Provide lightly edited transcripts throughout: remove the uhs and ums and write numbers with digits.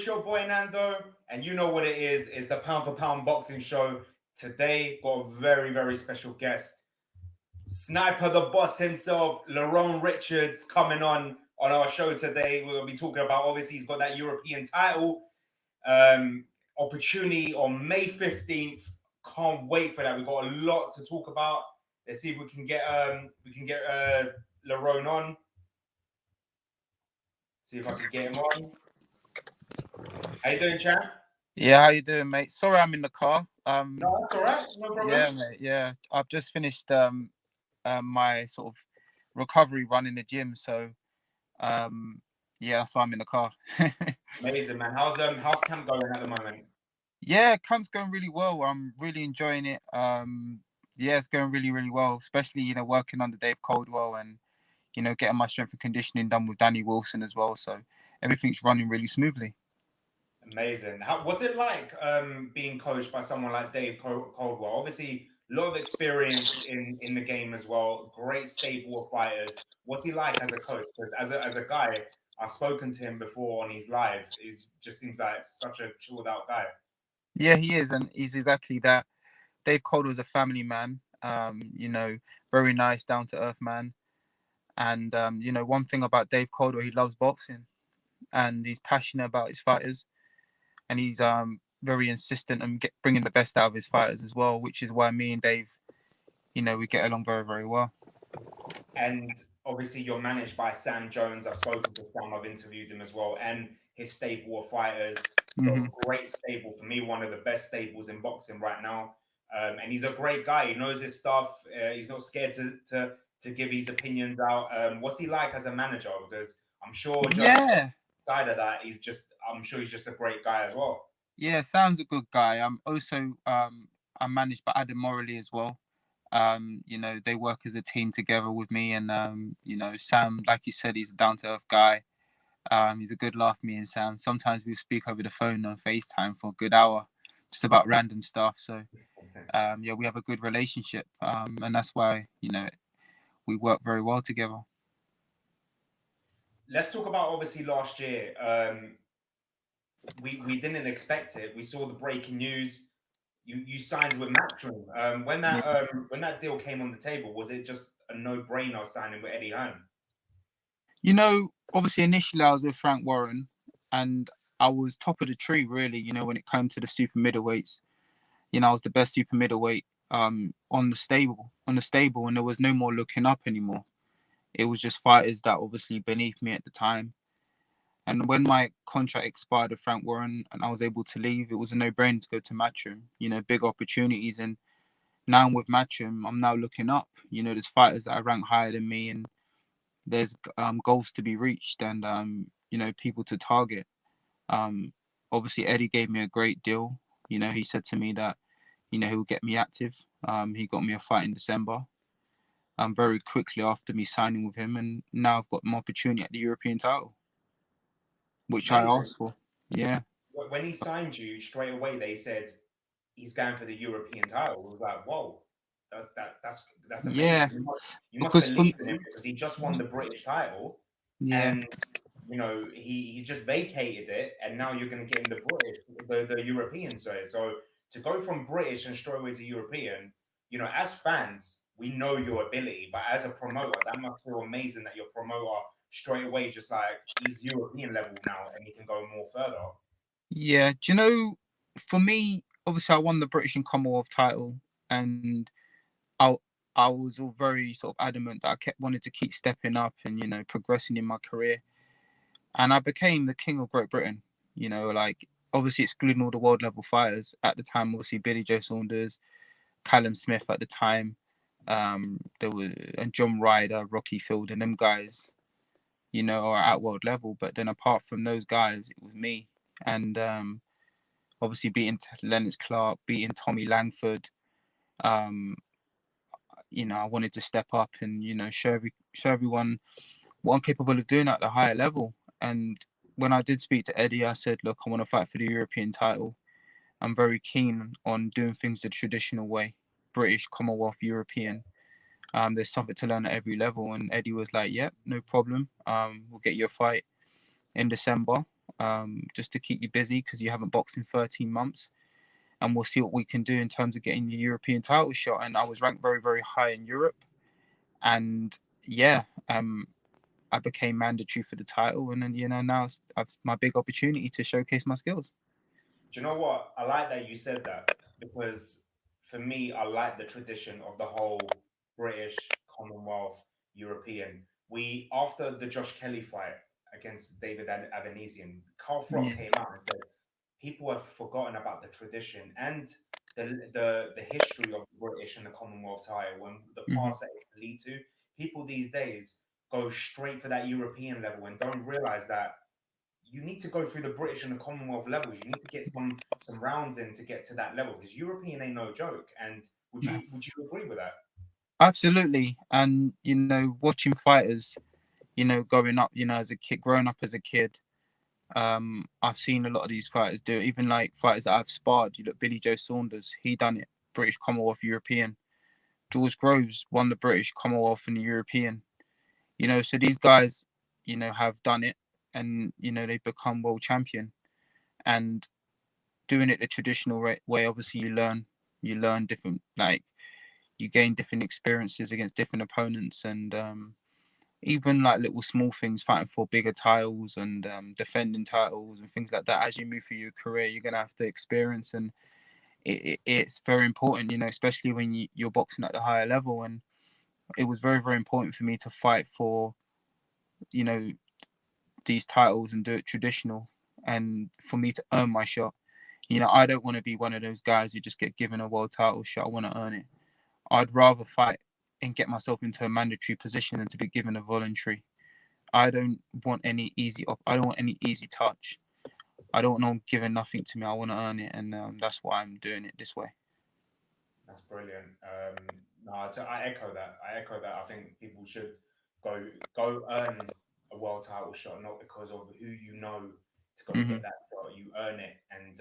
It's your boy Nando, and you know what it is. It's the Pound for Pound Boxing Show. Today, got a very, very special guest. Sniper the boss himself, Lerrone Richards, coming on our show today. We'll be talking about, obviously, he's got that European title opportunity on May 15th. Can't wait for that. We've got a lot to talk about. Let's see if we can get Lerrone on. See if I can get him on. How you doing, champ? Yeah, how you doing, mate? Sorry, I'm in the car. No, that's all right. No problem. Yeah, mate. Yeah, I've just finished my sort of recovery run in the gym, so yeah, that's why I'm in the car. Amazing, man. How's camp going at the moment? Yeah, camp's going really well. I'm really enjoying it. Yeah, it's going really, really well. Especially working under Dave Caldwell and getting my strength and conditioning done with Danny Wilson as well. So everything's running really smoothly. Amazing. What's it like being coached by someone like Dave Caldwell? Obviously, a lot of experience in the game as well. Great stable of fighters. What's he like as a coach? Because as a guy, I've spoken to him before on his live. It just seems like such a chilled out guy. Yeah, he is, and he's exactly that. Dave Caldwell's a family man. Very nice, down to earth man. And one thing about Dave Caldwell, he loves boxing, and he's passionate about his fighters, and he's very insistent on bringing the best out of his fighters as well, which is why me and Dave, we get along very, very well. And obviously, you're managed by Sam Jones. I've spoken to Sam. I've interviewed him as well, and his stable of fighters. Great stable for me, one of the best stables in boxing right now. And he's a great guy. He knows his stuff. He's not scared to give his opinions out. What's he like as a manager? Because I'm sure side of that, I'm sure he's just a great guy as well. Yeah, Sam's a good guy. I'm managed by Adam Morley as well. They work as a team together with me, and Sam, like you said, he's a down to earth guy. He's a good laugh, me and Sam. Sometimes we'll speak over the phone on FaceTime for a good hour, just about random stuff. So we have a good relationship, and that's why we work very well together. Let's talk about obviously last year. We didn't expect it. We saw the breaking news. You signed with Matchroom. When that deal came on the table, was it just a no-brainer signing with Eddie Hearn? Obviously initially I was with Frank Warren, and I was top of the tree really. When it came to the super middleweights, I was the best super middleweight on the stable, and there was no more looking up anymore. It was just fighters that obviously beneath me at the time. And when my contract expired with Frank Warren and I was able to leave, it was a no-brainer to go to Matchroom. Big opportunities. And now I'm with Matchroom, I'm now looking up. There's fighters that are ranked higher than me, and there's goals to be reached, and people to target. Obviously, Eddie gave me a great deal. He said to me that he would get me active. He got me a fight in December. Very quickly after me signing with him, and now I've got an opportunity at the European title, which I asked for. Yeah. When he signed you, straight away they said he's going for the European title. It was like, whoa, that's amazing. Yeah. You must believe in him because he just won the British title, and he just vacated it, and now you're going to get him the European side. So to go from British and straight away to European, as fans, we know your ability, but as a promoter, that must feel amazing that your promoter straight away just like he's European level now and he can go more further. Yeah, do for me, obviously I won the British and Commonwealth title, and I was all very sort of adamant that I kept wanting to keep stepping up and progressing in my career, and I became the king of Great Britain. Obviously excluding all the world level fighters at the time. Obviously Billy Joe Saunders, Callum Smith at the time, there were and John Ryder, Rocky Field, and them guys, are at world level. But then apart from those guys, it was me, and obviously beating Lennox Clarke, beating Tommy Langford. I wanted to step up and show everyone what I'm capable of doing at the higher level. And when I did speak to Eddie, I said, look, I want to fight for the European title. I'm very keen on doing things the traditional way, British, Commonwealth, European. There's something to learn at every level. And Eddie was like, yep, no problem. We'll get you a fight in December. just to keep you busy because you haven't boxed in 13 months. And we'll see what we can do in terms of getting the European title shot. And I was ranked very, very high in Europe. And yeah, I became mandatory for the title. And then, now it's my big opportunity to showcase my skills. Do you know what? I like that you said that because for me, I like the tradition of the whole British, Commonwealth, European. We, after the Josh Kelly fight against David Avanesian, Carl Froch Yeah. came out and said, people have forgotten about the tradition and the history of the British and the Commonwealth title and the Mm-hmm. past that it can lead to. People these days go straight for that European level and don't realize that you need to go through the British and the Commonwealth levels. You need to get some rounds in to get to that level because European ain't no joke. And would you agree with that? Absolutely. And, watching fighters, growing up, as a kid, I've seen a lot of these fighters do it. Even like fighters that I've sparred. You look, Billy Joe Saunders, he done it. British, Commonwealth, European. George Groves won the British, Commonwealth, and the European. So these guys, have done it, and they've become world champion. And doing it the traditional way, obviously, you learn different, like you gain different experiences against different opponents, and even like little small things, fighting for bigger titles and defending titles and things like that. As you move through your career, you're gonna have to experience, and it's very important, especially when you're boxing at the higher level. And it was very, very important for me to fight for, you know, these titles and do it traditional, and for me to earn my shot. I don't want to be one of those guys who just get given a world title shot. I want to earn it. I'd rather fight and get myself into a mandatory position than to be given a voluntary. I don't want any I don't want any easy touch. I don't want no one giving nothing to me. I want to earn it, and that's why I'm doing it this way. That's brilliant. No, I echo that. I echo that. I think people should go earn a world title shot, not because of who you know to go Hmm. get that shot. You earn it, and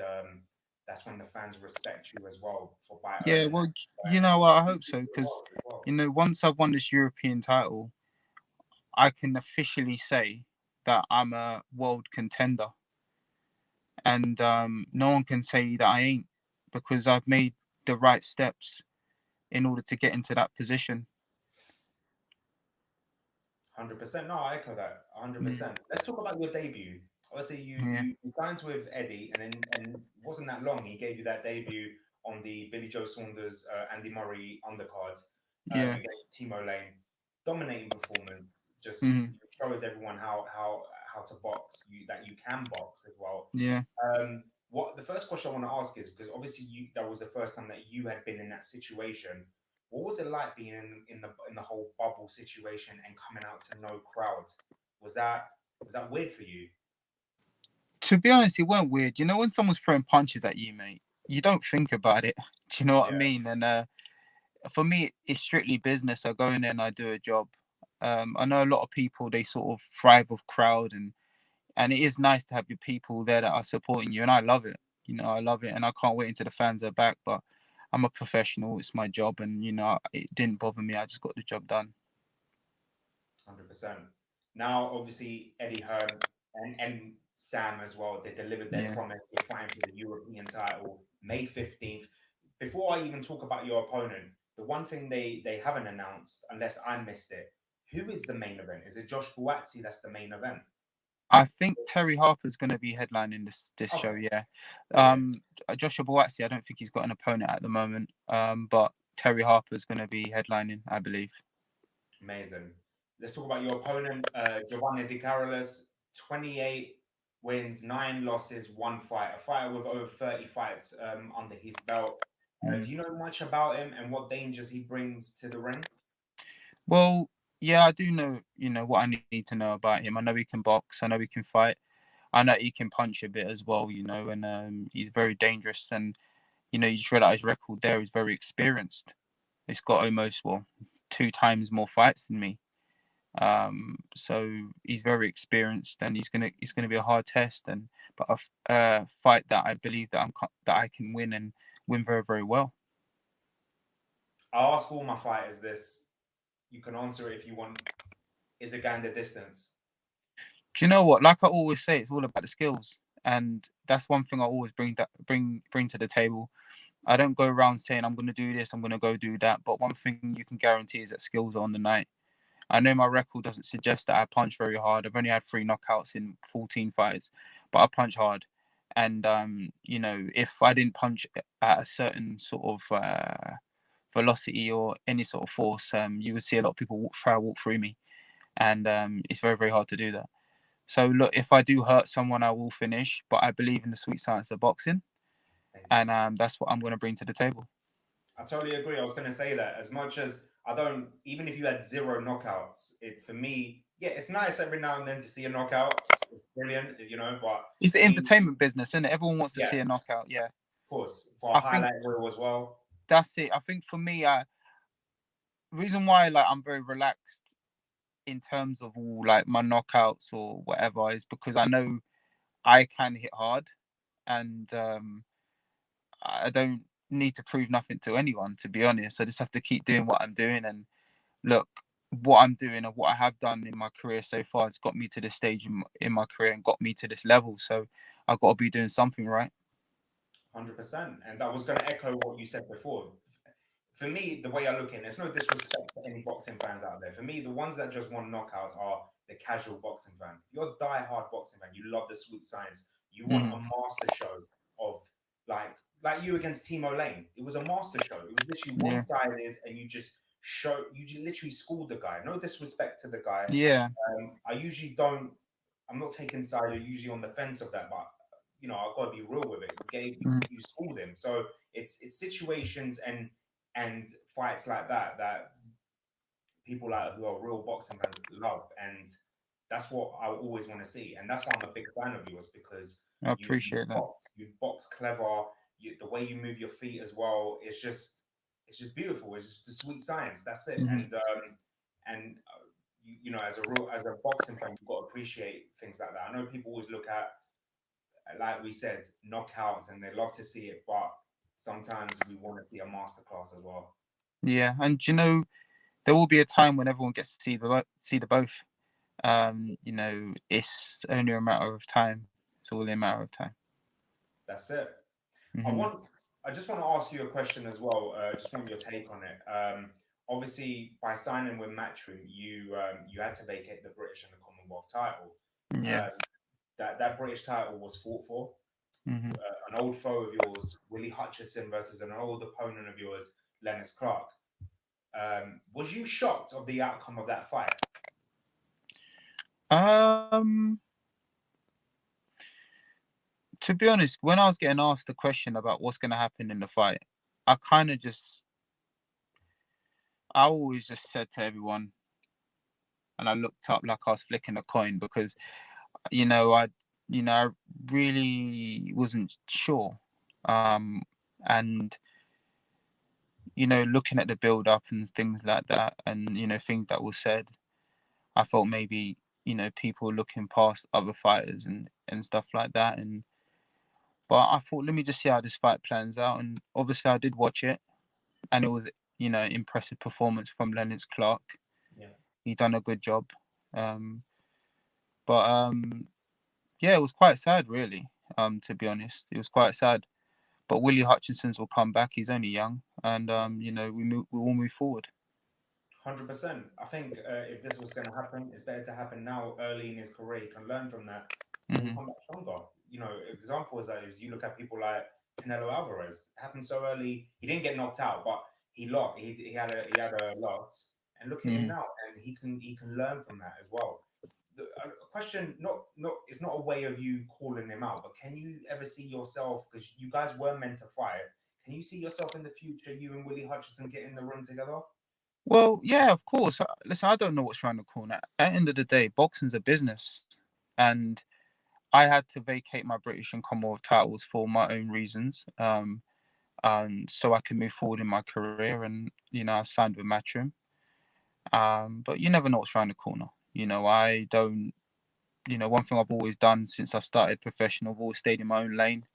that's when the fans respect you as well for by Yeah, earning well, it. And I you hope do so the because world as well. once I've won this European title, I can officially say that I'm a world contender, and no one can say that I ain't because I've made the right steps in order to get into that position. 100%. No, I echo that. Mm. 100%. Let's talk about your debut. Obviously, Yeah, you signed with Eddie, and it wasn't that long. He gave you that debut on the Billy Joe Saunders, Andy Murray undercard yeah, against Timo Lane. Dominating performance. Just hmm, you showed everyone how to box. That you can box as well. yeah. What the first question I want to ask is because obviously that was the first time that you had been in that situation. What was it like being in the whole bubble situation and coming out to no crowd? Was that was that weird for you? To be honest, it weren't weird. When someone's throwing punches at you, mate, you don't think about it. Do you know what I Yeah, mean? And for me, it's strictly business. I go in there and I do a job. I know a lot of people, they sort of thrive with crowd, and it is nice to have your people there that are supporting you, and I love it. I love it, and I can't wait until the fans are back. But I'm a professional; it's my job, and it didn't bother me. I just got the job done. 100%. Now, obviously, Eddie Hearn and Sam as well, they delivered their Yeah. promise. They're fighting for the European title May 15th. Before I even talk about your opponent, the one thing they haven't announced, unless I missed it, who is the main event? Is it Josh Buatsi that's the main event? I think Terry Harper's going to be headlining this show. Okay, Yeah. brilliant. Joshua Buatsi, I don't think he's got an opponent at the moment. But Terry Harper's going to be headlining, I believe. Amazing. Let's talk about your opponent, Giovanni De Carolis, 28 wins, 9 losses, one fight. A fighter with over 30 fights under his belt. Mm. Do you know much about him and what dangers he brings to the ring? Well, yeah, I do know. What I need to know about him. I know he can box. I know he can fight. I know he can punch a bit as well. And he's very dangerous. And you just read out his record there. He's very experienced. He's got almost 2 times more fights than me. So he's very experienced, and he's gonna be a hard test, and but a fight that I believe that I can win, and win very, very well. I ask all my fighters this. You can answer it if you want. Is it going the distance? Do you know what? Like I always say, it's all about the skills, and that's one thing I always bring to the table. I don't go around saying I'm going to do this, I'm going to go do that. But one thing you can guarantee is that skills are on the night. I know my record doesn't suggest that I punch very hard. I've only had 3 knockouts in 14 fights, but I punch hard. And if I didn't punch at a certain sort of velocity or any sort of force, you would see a lot of people try to walk through me, and it's very, very hard to do that. So look, if I do hurt someone, I will finish. But I believe in the sweet science of boxing, and that's what I'm going to bring to the table. I totally agree. I was going to say that as much as I don't, even if you had 0 knockouts, for me, yeah, it's nice every now and then to see a knockout. It's brilliant, but It's the we, entertainment business, isn't it? Everyone wants to yeah, see a knockout. Yeah, of course, for a I think highlight reel as well. that's it. I think for me, reason why I'm very relaxed in terms of all like my knockouts or whatever is because I know I can hit hard, and I don't need to prove nothing to anyone, to be honest. I just have to keep doing what I'm doing. And look, what I'm doing or what I have done in my career so far has got me to this stage in my career and got me to this level. So I've got to be doing something right. 100%. And I was going to echo what you said before. For me, the way I look at it, there's no disrespect to any boxing fans out there. For me, the ones that just want knockouts are the casual boxing fan. You're a die-hard boxing fan. You love the sweet science. You want a master show of like you against Timo Lane. It was a master show. It was literally Yeah. one-sided, and you literally schooled the guy. No disrespect to the guy. Yeah. I usually don't. I'm not taking side. You're usually on the fence of that, but I've got to be real with it. You schooled him. So it's situations and fights like that people who are real boxing fans love, and that's what I always want to see, and that's why I'm a big fan of yours, because I appreciate that. You box clever, the way you move your feet as well. It's just beautiful. It's just the sweet science. That's it. And as a boxing fan, you've got to appreciate things like that. I know people always look at, like we said, knockouts, and they love to see it, but sometimes we want to see a masterclass as well. Yeah, and there will be a time when everyone gets to see the both. It's only a matter of time. It's all a matter of time. That's it. I just want to ask you a question as well. Just want your take on it. Obviously, by signing with Matchroom, you had to vacate the British and the Commonwealth title. Yeah. That British title was fought for. An old foe of yours, Willy Hutchinson, versus an old opponent of yours, Lennox Clarke. Was you shocked of the outcome of that fight? To be honest, when I was getting asked the question about what's going to happen in the fight, I always just said to everyone, and I looked up like I was flicking a coin, because I really wasn't sure. And looking at the build up and things like that, and things that were said, I thought maybe people looking past other fighters and stuff like that. But I thought, let me just see how this fight plans out. And obviously I did watch it, and it was impressive performance from Lennox Clarke. Yeah, he done a good job. Yeah, it was quite sad, really. To be honest, it was quite sad. But Willy Hutchinson's will come back. He's only young, and we will move forward. 100%. I think if this was going to happen, it's better to happen now, early in his career. He can learn from that, and he'll come back stronger. Examples that is, you look at people like Canelo Alvarez. It happened so early. He didn't get knocked out, but he lost. He had a loss, and look at him now, and he can learn from that as well. A question, it's not a way of you calling him out, but can you ever see yourself, because you guys were meant to fight? Can you see yourself in the future, you and Willy Hutchinson, get in the ring together? Well, yeah, of course. Listen, I don't know what's around the corner. At the end of the day, boxing's a business, and I had to vacate my British and Commonwealth titles for my own reasons, so I can move forward in my career. And I signed with Matchroom. But you never know what's around the corner. I don't. One thing I've always done since I've started professional, I've always stayed in my own lane.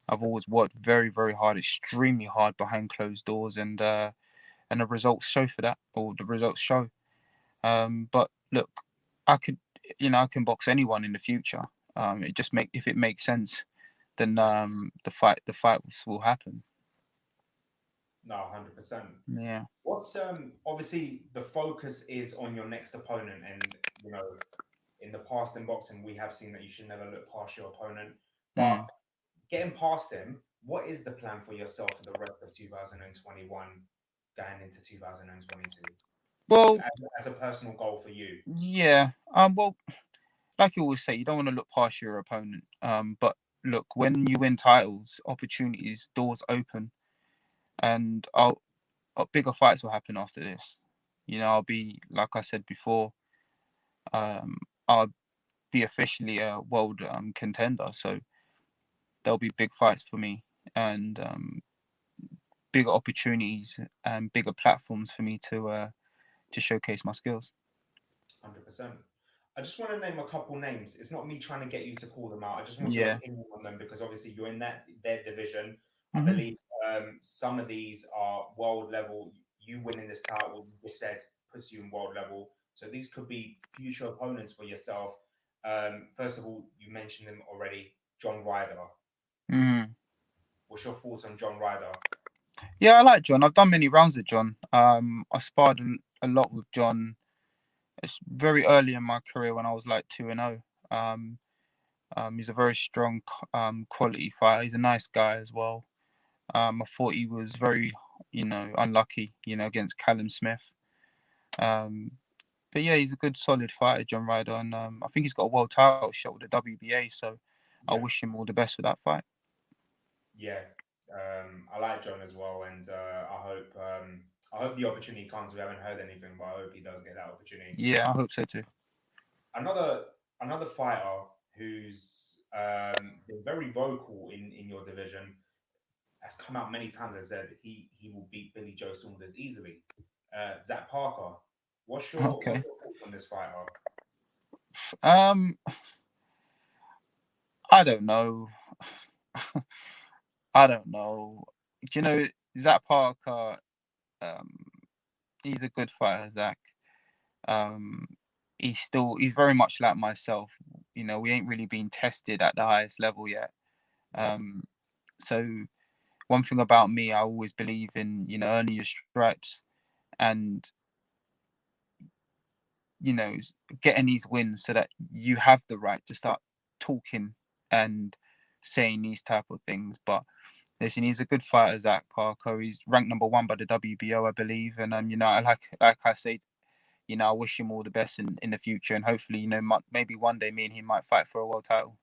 I've always worked very, very hard, extremely hard behind closed doors, and the results show for that, or the results show. But look, I can box anyone in the future. It just if it makes sense, then the fights will happen. No, 100%. Yeah. What's obviously the focus is on your next opponent, and in the past in boxing we have seen that you should never look past your opponent, but getting past him, what is the plan for yourself for the rest of 2021 going into 2022? Well, As a personal goal for you. yeah. Well, like you always say, you don't want to look past your opponent. But look, when you win titles, opportunities, doors open, and bigger fights will happen after this. I'll be, like I said before, I'll be officially a world contender. So there'll be big fights for me, and bigger opportunities and bigger platforms for me to showcase my skills. 100%. I just want to name a couple names. It's not me trying to get you to call them out. I just want your Yeah. opinion on them because obviously you're in their division. I Mm-hmm. believe some of these are world level. You winning this title, you just said, puts you in world level. So these could be future opponents for yourself. First of all, you mentioned him already, John Ryder. Mm-hmm. What's your thoughts on John Ryder? Yeah, I like John. I've done many rounds with John. I sparred a lot with John. It's very early in my career when I was like 2-0. He's a very strong quality fighter. He's a nice guy as well. I thought he was very, unlucky, against Callum Smith. But yeah, he's a good, solid fighter, John Ryder, and I think he's got a world title shot with the WBA. So I wish him all the best for that fight. Yeah, I like John as well, and I hope the opportunity comes. We haven't heard anything, but I hope he does get that opportunity. Yeah, I hope so too. Another fighter who's been very vocal in your division has come out many times and said he will beat Billy Joe Saunders easily. Zach Parker, what's your Okay. thoughts on this fighter? I don't know. I don't know. Do you know Zach Parker? He's a good fighter, Zach. Um, he's very much like myself. We ain't really been tested at the highest level yet. So one thing about me, I always believe in earning your stripes and getting these wins so that you have the right to start talking and saying these type of things. But listen, he's a good fighter, Zach Parker. He's ranked #1 by the WBO, I believe. And like I say, I wish him all the best in the future, and hopefully, maybe one day me and he might fight for a world title.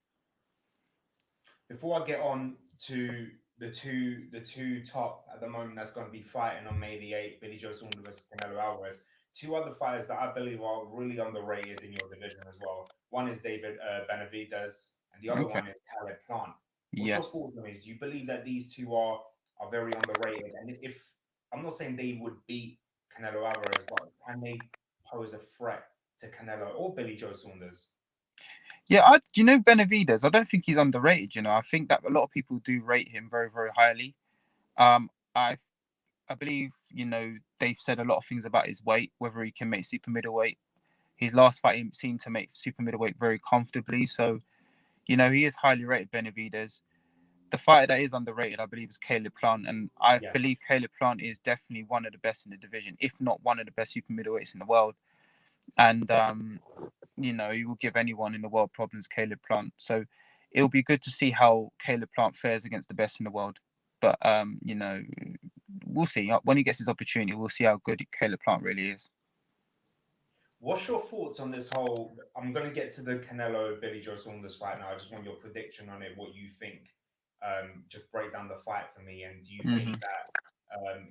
Before I get on to the two top at the moment that's going to be fighting on May the 8th, Billy Joe Saunders versus Canelo Alvarez. Two other fighters that I believe are really underrated in your division as well. One is David Benavidez, and the other Okay. one is Caleb Plant. What's your Yes. thoughts on this? Do you believe that these two are very underrated? And if I'm not saying they would beat Canelo Alvarez, but can they pose a threat to Canelo or Billy Joe Saunders? Yeah, Benavidez? I don't think he's underrated. I think that a lot of people do rate him very, very highly. I believe they've said a lot of things about his weight, whether he can make super middleweight. His last fight he seemed to make super middleweight very comfortably. So he is highly rated, Benavidez. The fighter that is underrated, I believe, is Caleb Plant, and I believe Caleb Plant is definitely one of the best in the division, if not one of the best super middleweights in the world. And he will give anyone in the world problems, Caleb Plant. So it'll be good to see how Caleb Plant fares against the best in the world. But we'll see. When he gets his opportunity, we'll see how good Caleb Plant really is. What's your thoughts on this whole? I'm going to get to the Canelo Billy Joe Saunders fight now. I just want your prediction on it. What you think? Just break down the fight for me. And do you think that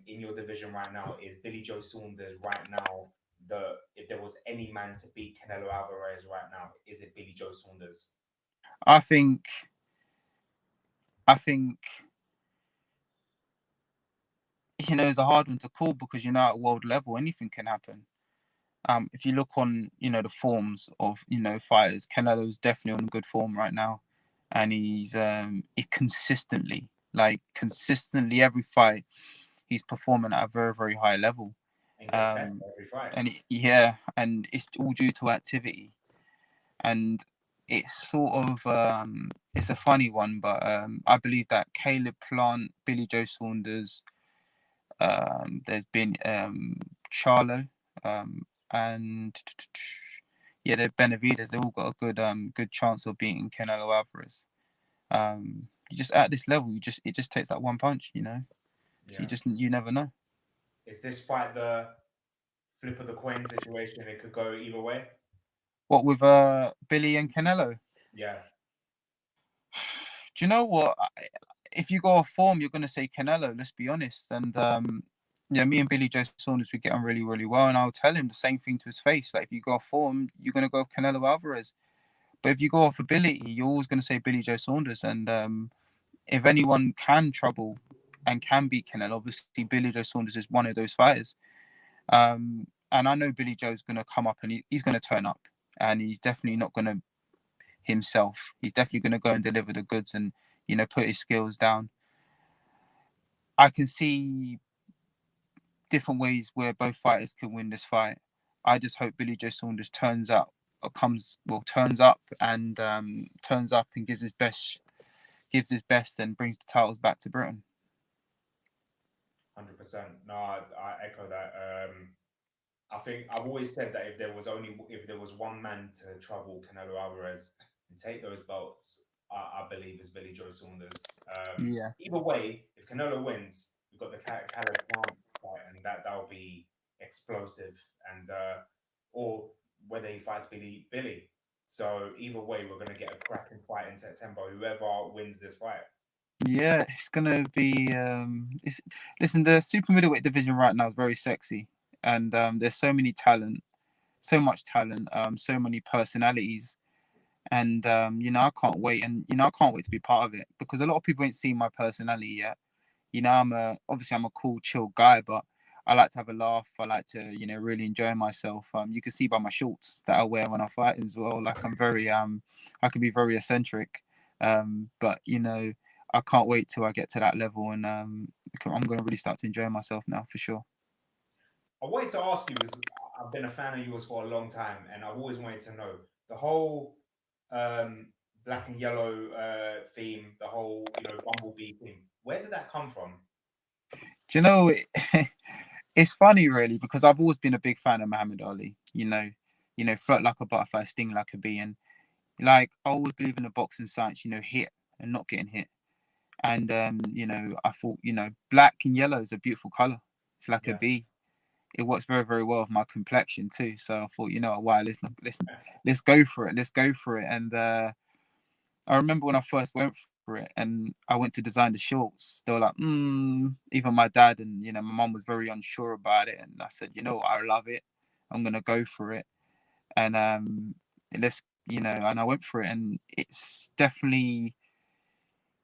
in your division right now is Billy Joe Saunders right now if there was any man to beat Canelo Alvarez right now, is it Billy Joe Saunders? I think it's a hard one to call because at world level anything can happen. If you look on the forms of fighters, Canelo's definitely on good form right now, and he's consistently every fight he's performing at a very, very high level. And gets better every fight. And it's all due to activity. and it's sort of it's a funny one, but I believe that Caleb Plant, Billy Joe Saunders, there's been Charlo, and yeah, the Benavides. They all got a good chance of beating Canelo Alvarez. You just at this level, it just takes that one punch, you know. So Yeah. you never know. Is this fight the flip of the coin situation? It could go either way. What with Billy and Canelo? Yeah. Do you know what? If you go off form, you're going to say Canelo. Let's be honest. And yeah, me and Billy Joe Saunders, we get on really, really well. And I'll tell him the same thing to his face. Like, if you go off form, you're going to go off Canelo Alvarez. But if you go off ability, you're always going to say Billy Joe Saunders. And if anyone can trouble and can beat Canelo, obviously Billy Joe Saunders is one of those fighters. And I know Billy Joe's going to come up and he's going to turn up. And he's definitely not going to himself. He's definitely going to go and deliver the goods and, you know, put his skills down. I can see different ways where both fighters can win this fight. I just hope Billy Joe Saunders turns up and gives his best and brings the titles back to Britain. 100%. No, I echo that. I think I've always said that if there was one man to trouble Canelo Alvarez and take those belts, I believe is Billy Joe Saunders. Yeah. Either way, if Canelo wins, we've got the Caleb Plant fight, and that'll be explosive, and or whether he fights Billy. So either way, we're gonna get a cracking fight in September. Whoever wins this fight. Yeah, it's gonna be. Listen, the super middleweight division right now is very sexy, and there's so much talent, so many personalities, and you know, I can't wait, to be part of it because a lot of people ain't seen my personality yet. You know, I'm a cool, chill guy, but I like to have a laugh. I like to, you know, really enjoy myself. You can see by my shorts that I wear when I fight as well. Like I'm very I can be very eccentric. But you know, I can't wait till I get to that level, and I'm going to really start to enjoy myself now for sure. I wanted to ask you is I've been a fan of yours for a long time, and I've always wanted to know the whole um, black and yellow theme, the whole bumblebee theme. Where did that come from? Do you know? It's funny, really, because I've always been a big fan of Muhammad Ali. Float like a butterfly, sting like a bee, and like I always believe in the boxing science. You know, hit and not getting hit. And you know, I thought, you know, black and yellow is a beautiful color. It's like a Yeah, bee. It works very, very well with my complexion too. So I thought, you know, wow, let's go for it. Let's go for it. And I remember when I first went for it, and I went to design the shorts. They were like, even my dad and you know my mom was very unsure about it. And I said, you know what, I love it. I'm gonna go for it. And and I went for it, and it's definitely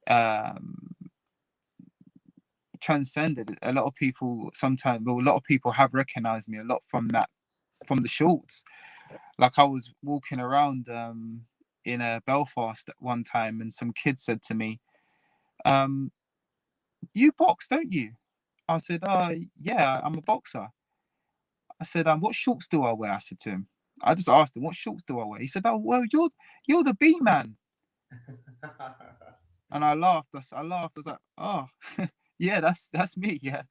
um transcended. A lot of people have recognized me a lot from the shorts. Like I was walking around in Belfast at one time, and some kid said to me, um, "You box, don't you?" I said, yeah, I'm a boxer." I said, what shorts do I wear?" I said to him. I just asked him, "What shorts do I wear?" He said, "Oh, well, you're the B man." And I laughed. I laughed. I was like, "Oh, yeah, that's me. Yeah,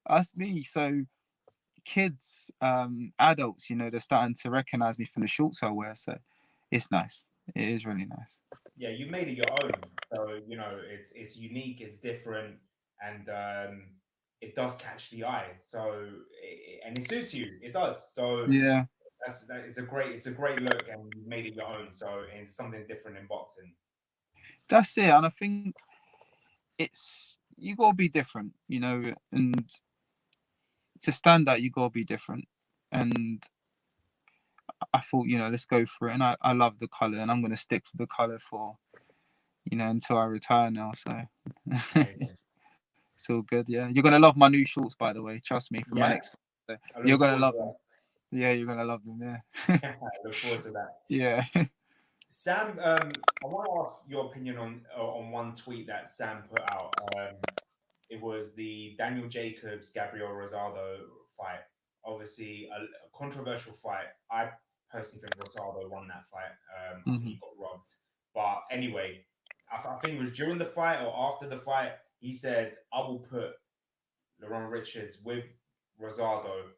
that's me." So kids, adults, you know, they're starting to recognize me from the shorts I wear. So it's nice. It is really nice. Yeah, you made it your own. So it's unique, it's different, and it does catch the eye. So and it suits you. It does. So Yeah, it's a great look, and you made it your own. So it's something different in boxing. that's it. And I think it's you gotta be different, you know, and to stand out, you gotta be different. And I thought, you know, let's go for it. And I love the color, and I'm gonna stick to the color for until I retire now. So Amazing. it's all good. Yeah, you're gonna love my new shorts, by the way. Trust me, for my Yeah, next. So I you're look gonna forward to love them. that. Yeah, you're gonna love them. Yeah, I look forward to that. yeah. Sam, I want to ask your opinion on one tweet that Sam put out. It was the Daniel Jacobs Gabriel Rosado fight. Obviously, a controversial fight. I personally think Rosado won that fight. I think he got robbed. But anyway, I think it was during the fight or after the fight, he said, I will put Lerrone Richards with Rosado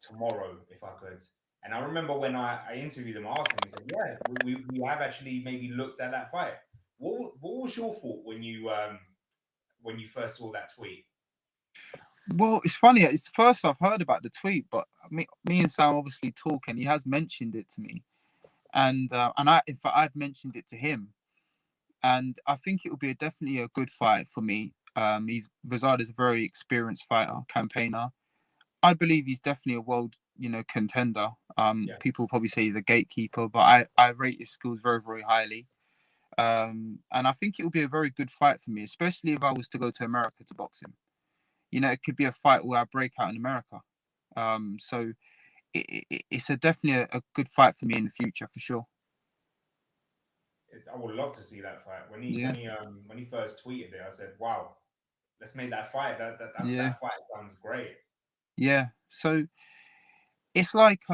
tomorrow if I could. And I remember when I interviewed him, I asked him, he said, yeah, we have actually maybe looked at that fight. What was your thought when you first saw that tweet? Well, it's funny. It's the first I've heard about the tweet, but me and Sam obviously talk, and he has mentioned it to me, and in fact, I've mentioned it to him, and I think it will be definitely a good fight for me. Rosado is a very experienced fighter, campaigner. I believe he's definitely a world, contender. People probably say he's a gatekeeper, but I rate his skills very, very highly. And I think it will be a very good fight for me, especially if I was to go to America to box him. It could be a fight where I break out in America. So it's definitely a good fight for me in the future, for sure. I would love to see that fight. When he first tweeted it, I said, "Wow, let's make that fight. That fight sounds great." Yeah. So it's like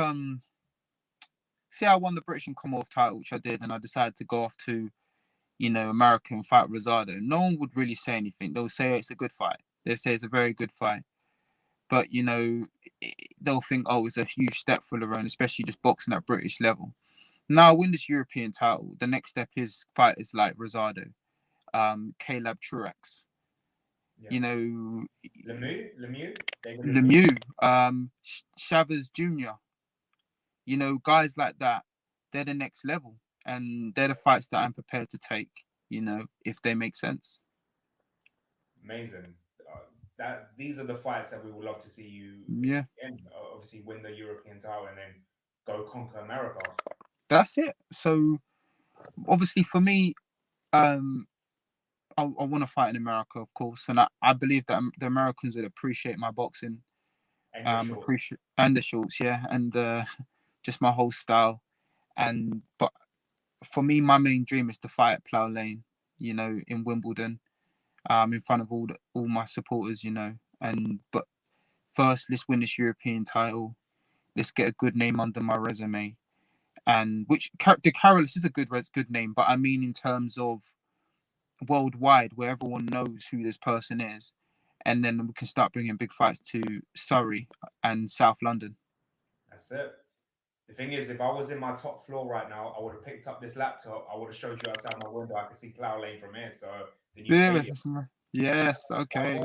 see, I won the British and Commonwealth title, which I did, and I decided to go off to America and fight Rosado. No one would really say anything. They'll say it's a good fight. They say it's a very good fight. But, they'll think, oh, it's a huge step for Lerrone, especially just boxing at British level. Now, I win this European title. The next step is fighters like Rosado, Caleb Truex, Lemieux, David Lemieux, Chavez Jr., guys like that. They're the next level. And they're the fights that I'm prepared to take, if they make sense. Amazing. These are the fights that we would love to see you obviously win the European title and then go conquer America. That's it. So obviously for me, I want to fight in America, of course, and I believe that the Americans would appreciate my boxing, and the shorts, and just my whole style. But for me, my main dream is to fight at Plough Lane, in Wimbledon, in front of all my supporters, but first, let's win this European title. Let's get a good name under my resume. And which De Carolis is a good name, but I mean in terms of worldwide, where everyone knows who this person is, and then we can start bringing big fights to Surrey and South London. That's it. The thing is, if I was in my top floor right now, I would have picked up this laptop. I would have showed you outside my window. I could see Plough Lane from here. So the new stadium. Yes. Okay.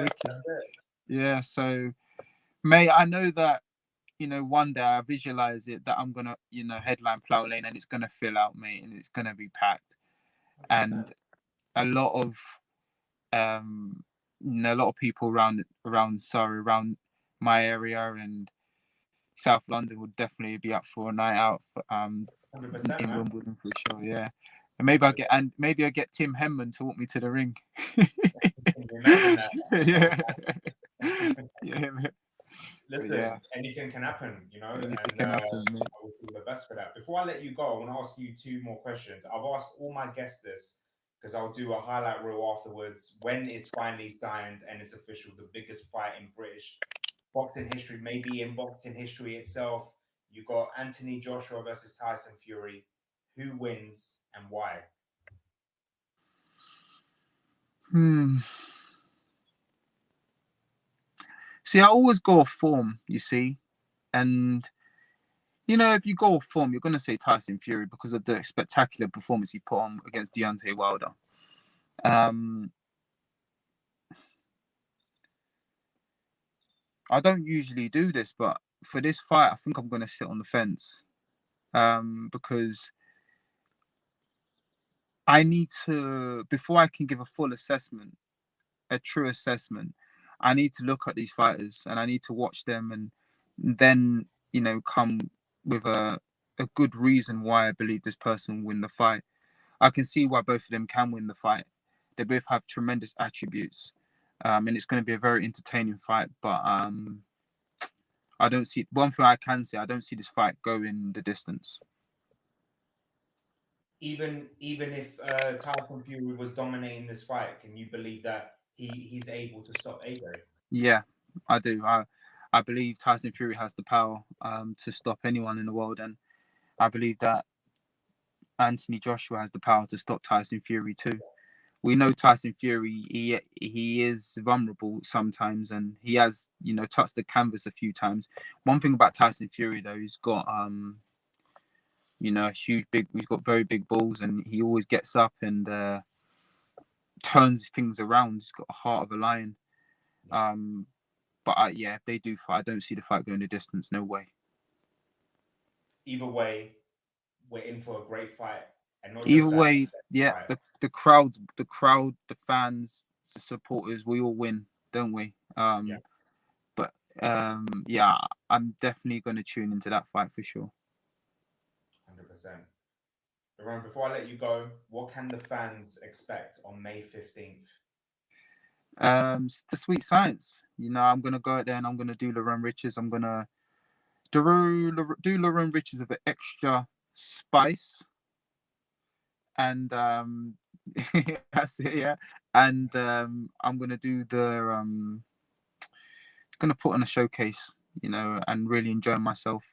Yeah. So, mate, I know that one day I visualize it that I'm gonna headline Plough Lane and it's gonna fill out, mate, and it's gonna be packed, 100%. And a lot of a lot of people around Surrey, around my area and South London would definitely be up for a night out in Wimbledon for sure. Yeah, and maybe I get Tim Henman to walk me to the ring. Imagine that. Yeah. Listen, anything can happen, Anything can happen, I wish you the best for that. Before I let you go, I want to ask you 2 more questions. I've asked all my guests this because I'll do a highlight reel afterwards when it's finally signed and it's official, the biggest fight in British boxing history, maybe in boxing history itself. You got Anthony Joshua versus Tyson Fury. Who wins and why? See, I always go off form, you see, and if you go off form, you're going to say Tyson Fury because of the spectacular performance he put on against Deontay Wilder. I don't usually do this, but for this fight, I think I'm going to sit on the fence because I need to, before I can give a full assessment, a true assessment, I need to look at these fighters and I need to watch them and then, come with a good reason why I believe this person will win the fight. I can see why both of them can win the fight. They both have tremendous attributes. And it's going to be a very entertaining fight. But I don't see, one thing I can say, I don't see this fight going the distance. Even if Tyson Fury was dominating this fight, can you believe that he's able to stop AJ? Yeah, I do. I believe Tyson Fury has the power to stop anyone in the world, and I believe that Anthony Joshua has the power to stop Tyson Fury too. We know Tyson Fury, he is vulnerable sometimes, and he has, you know, touched the canvas a few times. One thing about Tyson Fury though, he's got you know, he's got very big balls, and he always gets up and turns things around. He's got a heart of a lion. But yeah, if they do fight, I don't see the fight going the distance. No way. Either way, we're in for a great fight, and not Either just that. way, yeah, the crowd, the fans, the supporters, we all win, don't we? But yeah, I'm definitely going to tune into that fight for sure. 100%. Lerrone, before I let you go, what can the fans expect on May 15th? The sweet science. You know, I'm gonna go out there and I'm gonna do Lerrone Richards. I'm gonna do Lerrone Richards with an extra spice, and that's it, yeah. And I'm gonna do gonna put on a showcase, you know, and really enjoy myself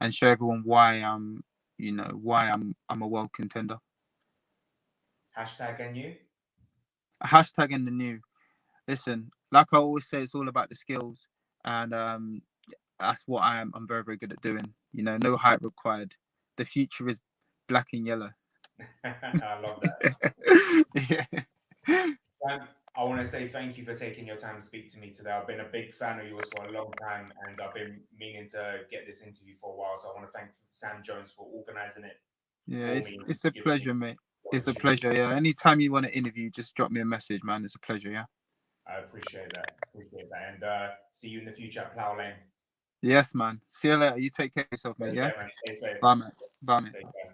and show everyone why I'm a world contender. Hashtag and you? Hashtag and the new. Listen, like I always say, it's all about the skills, and that's what I am. I'm very, very good at doing. You know, no hype required. The future is black and yellow. I love that. Yeah. I want to say thank you for taking your time to speak to me today. I've been a big fan of yours for a long time, and I've been meaning to get this interview for a while. So I want to thank Sam Jones for organising it. Yeah, it's a pleasure, mate. It's a pleasure. Yeah, anytime you want to interview, just drop me a message, man. It's a pleasure. Yeah. I appreciate that. And see you in the future at Plough Lane. Yes, man. See you later. You take care of yourself, mate. Yeah. Stay safe. Bye, man. Bye, man. Take care.